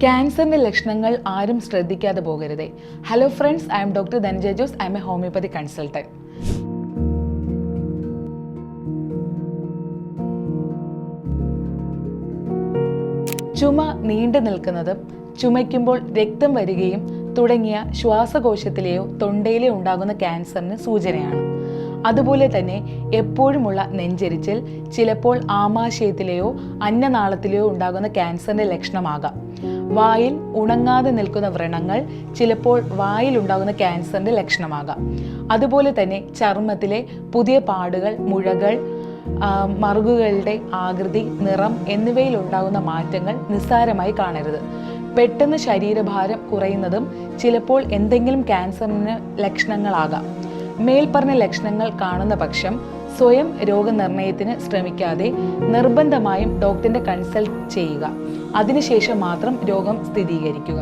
ക്യാൻസറിന്റെ ലക്ഷണങ്ങൾ ആരും ശ്രദ്ധിക്കാതെ പോകരുതേ. Hello friends, I'm doctor Dhananjaya Jose. I'm a homeopathy consultant. ചുമ നീണ്ടു നിൽക്കുന്നതും ചുമയ്ക്കുമ്പോൾ രക്തം വരികയും തുടങ്ങിയ ശ്വാസകോശത്തിലെയോ തൊണ്ടയിലെയോ ഉണ്ടാകുന്ന ക്യാൻസറിന് സൂചനയാണ്. അതുപോലെ തന്നെ എപ്പോഴുമുള്ള നെഞ്ചെരിച്ചിൽ ചിലപ്പോൾ ആമാശയത്തിലെയോ അന്നനാളത്തിലെയോ ഉണ്ടാകുന്ന ക്യാൻസറിന്റെ ലക്ഷണമാകാം. വായിൽ ഉണങ്ങാതെ നിൽക്കുന്ന വ്രണങ്ങൾ ചിലപ്പോൾ വായിൽ ഉണ്ടാകുന്ന ക്യാൻസറിന്റെ ലക്ഷണമാകാം. അതുപോലെ തന്നെ ചർമ്മത്തിലെ പുതിയ പാടുകൾ, മുഴകൾ, മറുകുകളുടെ ആകൃതി, നിറം എന്നിവയിൽ ഉണ്ടാകുന്ന മാറ്റങ്ങൾ നിസ്സാരമായി കാണരുത്. പെട്ടെന്ന് ശരീരഭാരം കുറയുന്നതും ചിലപ്പോൾ എന്തെങ്കിലും ക്യാൻസറിന് ലക്ഷണങ്ങളാകാം. മേൽപ്പറഞ്ഞ ലക്ഷണങ്ങൾ കാണുന്ന പക്ഷം സ്വയം രോഗനിർണയത്തിന് ശ്രമിക്കാതെ നിർബന്ധമായും ഡോക്ടറിന്റെ കൺസൾട്ട് ചെയ്യുക. അതിനുശേഷം മാത്രം രോഗം സ്ഥിരീകരിക്കുക.